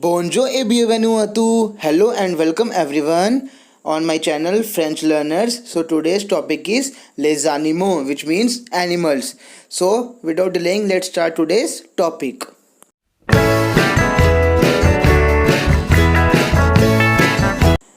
Bonjour et bienvenue à tous. Hello and welcome everyone on my channel French Learners. So today's topic is les animaux, which means animals. So without delaying, let's start today's topic.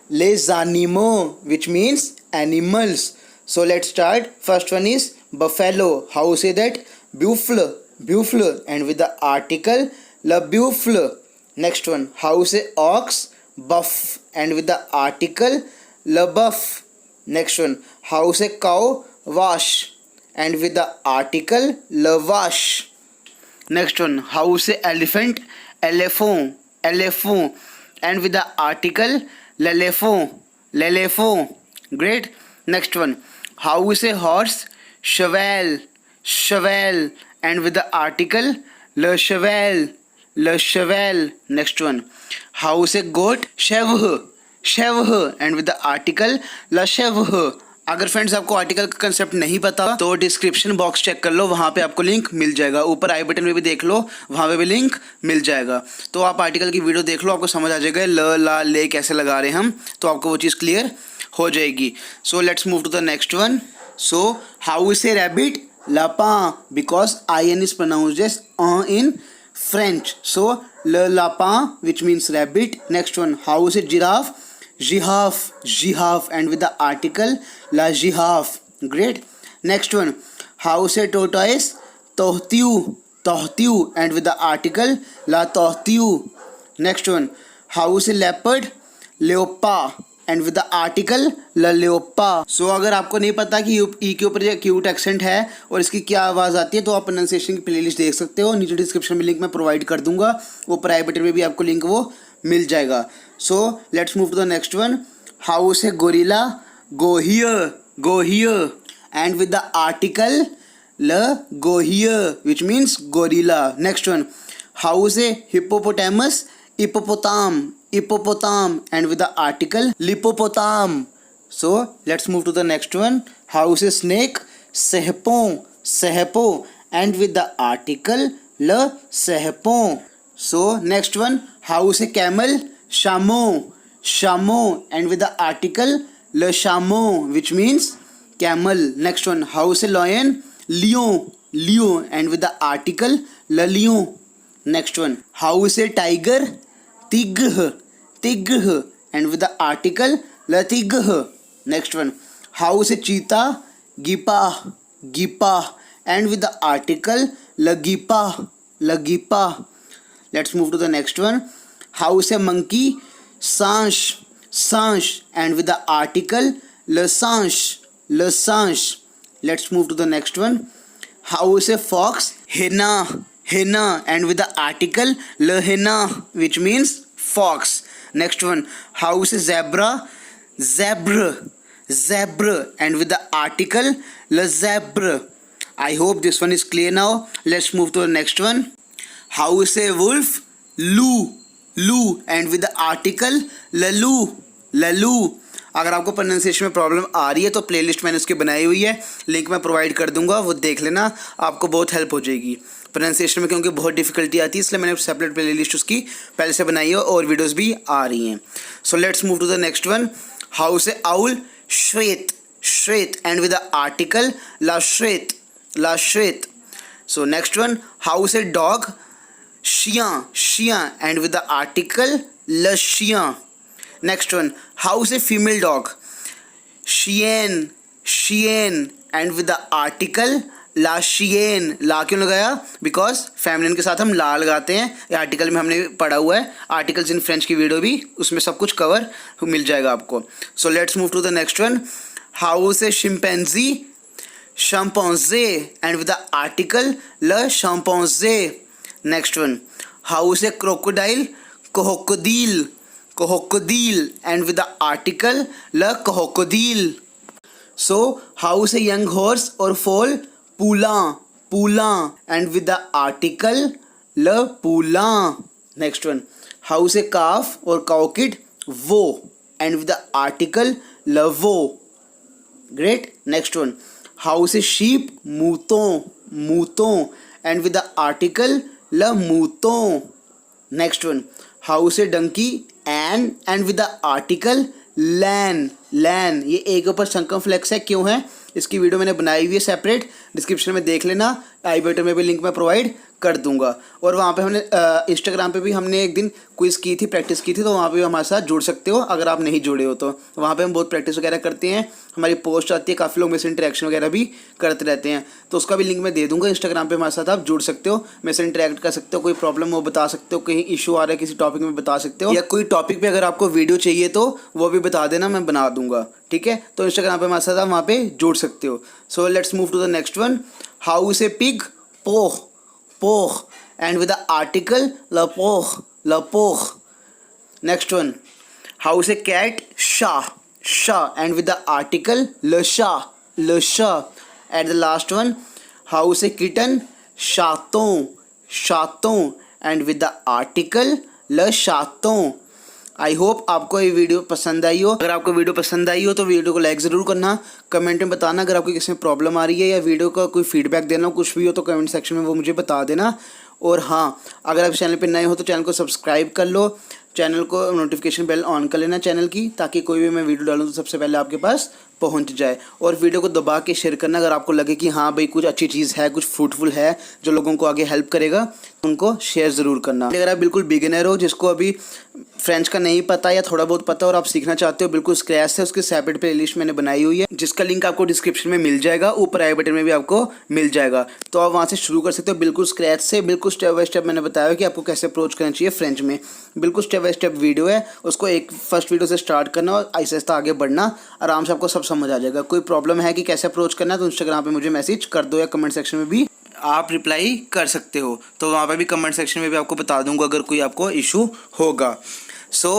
Les animaux, which means animals. So let's start. First one is buffalo. How say that? Buffle, buffle, and with the article le buffle. Next one, how say ox? Buff, and with the article le buff. Next one, how say cow? Wash, and with the article le wash. Next one, how say elephant? Elephant, elephant, and with the article l'éléphant, l'éléphant. Great. Next one, how we say horse? Cheval, cheval, and with the article le cheval, le cheval. Next one, how we say goat? Chèvre, chèvre, and with the article la chèvre. अगर friends आपको article का concept नहीं पता तो description box check कर लो, वहाँ पे आपको लिंक मिल जाएगा। ऊपर आई बटन में भी देख लो, वहाँ पे भी लिंक मिल जाएगा। तो आप आर्टिकल की वीडियो देख लो, आपको समझ आ जाएगा ल ला ले कैसे लगा रहे हैं हम, तो आपको वो चीज़ क्लियर हो जाएगी। So let's move to the next one. So how we say rabbit? lapin, because in is pronounced as in French. So le lapin, which means rabbit. Next one, how is it? Giraffe, giraffe, giraffe, and with the article la giraffe. Great. Next one, how is it? Tortoise? Tortue, tortue, and with the article la tortue. Next one, how is it? Leopard? Leopard, and with the article ल लेओपा। सो अगर आपको नहीं पता कि ई के ऊपर cute accent है और इसकी क्या आवाज़ आती है तो आप प्रोनाउंसिएशन की प्लेलिस्ट देख सकते हो, नीचे डिस्क्रिप्शन में लिंक मैं प्रोवाइड कर दूंगा, ऊपर आई बटन में भी आपको लिंक वो मिल जाएगा। So let's move to the next one. How say gorilla? Go here, go here, and with the article ल go here, which means gorilla. Next one, how say hippopotamus? Hippopotam, hippopotam, and with the article lipopotam. So let's move to the next one. How is snake? Sehpon, sehpo, and with the article le sehpon. So next one, how is camel? Chameau, chameau, and with the article le chameau, which means camel. Next one, how is lion? Lion, lion, and with the article le lion. Next one, how is tiger? Tigr, tigr, and with the article la tigr. Next one, how is cheetah? Gipa, gipa, and with the article la gipa, la gipa. Let's move to the next one. How is monkey? Sanche, sanche, and with the article le sanche, le sanche. Let's move to the next one. How is fox? Hyena, hyena, and with the article le hyena, which means fox. Next one, how is zebra? Zebra, zebra, and with the article le zebra. I hope this one is clear now. Let's move to the next one. How is wolf? Lou, lou, and with the article lalu, lalu. अगर आपको pronunciation में problem आ रही है तो playlist मैंने उसकी बनाई हुई है, लिंक मैं प्रोवाइड कर दूंगा, वो देख लेना, आपको बहुत हेल्प हो जाएगी प्रोनाउंसिएशन में, क्योंकि बहुत डिफिकल्टी आती है, इसलिए मैंने सेपरेट प्लेलिस्ट उसकी पहले से बनाई है और वीडियोस भी आ रही हैं। So let's move to the next one. How say owl? श्वेत, श्वेत, एंड विद द आर्टिकल ला श्वेत, ला श्वेत। So next one, how say dog? शिया, शिया, एंड विद द आर्टिकल ल शिया। Next one, how is female dog? Chien, chien, and with the article la chien. ला क्यों लगाया? Because फेमिनिन के साथ हम ला लगाते हैं, ये आर्टिकल में हमने पढ़ा हुआ है, आर्टिकल्स इन फ्रेंच की वीडियो भी उसमें सब कुछ कवर मिल जाएगा आपको। So let's move to the next one. How say chimpanzee? शम्पैंजे, एंड विद द आर्टिकल ल शम्पैंजे। Next one, how say crocodile? कोहोकोदील, crocodile, and with the article le crocodile. So how is a young horse or foal? Poulain, poulain, and with the article le poulain. Next one, how is a calf or cow kid? Veau, and with the article le veau. Great. Next one, how is a sheep? Mouton, mouton, and with the article le mouton. Next one, how say donkey and with the article लैन, लैन ये ए के ऊपर circumflex है, क्यों है? इसकी वीडियो मैंने बनाई हुई है सेपरेट, डिस्क्रिप्शन में देख लेना, आई बटन में भी लिंक मैं प्रोवाइड कर दूंगा। और वहाँ पे हमने इंस्टाग्राम पे भी हमने एक दिन क्विज की थी, प्रैक्टिस की थी, तो वहाँ पे भी हमारे साथ जुड़ सकते हो अगर आप नहीं जुड़े हो तो। वहाँ पे हम बहुत प्रैक्टिस वगैरह करते हैं, हमारी पोस्ट आती है, काफ़ी लोग मेरे से इंटरेक्शन वगैरह भी करते रहते हैं, तो उसका भी लिंक मैं दे दूंगा। इंस्टाग्राम पे हमारे साथ आप जुड़ सकते हो, मेरे से इंटरेक्ट कर सकते हो, कोई प्रॉब्लम हो बता सकते हो, कहीं इशू आ रहा है किसी टॉपिक में बता सकते हो, या कोई टॉपिक पे अगर आपको वीडियो चाहिए तो वो भी बता देना, मैं बना दूंगा, ठीक है? तो इंस्टाग्राम पे हमारे साथ आप वहाँ पे जुड़ सकते हो। So let's move to the next one. How say pig पोह, पोह and with the article lapoh, lapoh. Next one, how is a cat sha, sha and with the article lasha, lasha. And the last one, how is a kitten chaton, chaton and with the article le chaton. I hope आपको ये video पसंद आई हो। अगर आपको video पसंद आई हो तो video को लाइक ज़रूर करना, कमेंट में बताना अगर आपको किसी में प्रॉब्लम आ रही है या वीडियो का कोई फीडबैक देना हो, कुछ भी हो तो कमेंट सेक्शन में वो मुझे बता देना। और हाँ, अगर आप चैनल पे नए हो तो चैनल को सब्सक्राइब कर लो, चैनल को नोटिफिकेशन बेल ऑन कर लेना चैनल की, ताकि कोई भी मैं वीडियो डालूँ तो सबसे पहले आपके पास पहुंच जाए। और वीडियो को दबा के शेयर करना अगर आपको लगे कि हाँ भाई कुछ अच्छी चीज़ है, कुछ फ्रूटफुल है जो लोगों को आगे हेल्प करेगा, उनको शेयर ज़रूर करना। अगर आप बिल्कुल बिगिनर हो, जिसको अभी फ्रेंच का नहीं पता या थोड़ा बहुत पता और आप सीखना चाहते हो बिल्कुल स्क्रैच से, उसकी सेपरेट प्लेलिस्ट मैंने बनाई हुई है, जिसका लिंक आपको डिस्क्रिप्शन में मिल जाएगा, ऊपर आई बटन में भी आपको मिल जाएगा। तो आप वहाँ से शुरू कर सकते हो बिल्कुल स्क्रैच से, बिल्कुल स्टेप बाय स्टेप मैंने बताया कि आपको कैसे अप्रोच करना चाहिए फ्रेंच में। बिल्कुल स्टेप बाय स्टेप वीडियो है, उसको एक फर्स्ट वीडियो से स्टार्ट करना और आहिस्ता आहिस्ता आगे बढ़ना, आराम से आपको सब समझ आ जाएगा। कोई प्रॉब्लम है कि कैसे अप्रोच करना है तो इंस्टाग्राम पे मुझे मैसेज कर दो या कमेंट सेक्शन में भी आप रिप्लाई कर सकते हो, तो वहाँ पे भी कमेंट सेक्शन में भी आपको बता दूंगा अगर कोई आपको इशू होगा। सो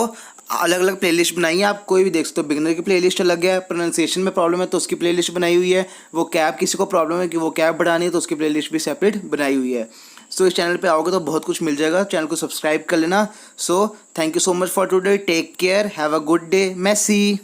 अलग अलग प्लेलिस्ट बनाई है, आप कोई भी देख सकते हो। बिगिनर की प्लेलिस्ट अलग है, प्रोनाउंसिएशन में प्रॉब्लम है तो उसकी प्लेलिस्ट बनाई हुई है, वो कैब किसी को प्रॉब्लम है कि वो कैब बढ़ानी है तो उसकी प्लेलिस्ट भी सेपरेट बनाई हुई है। सो इस चैनल पे आओगे तो बहुत कुछ मिल जाएगा, चैनल को सब्सक्राइब कर लेना। So thank you so much for today, take care, have a good day, Messi.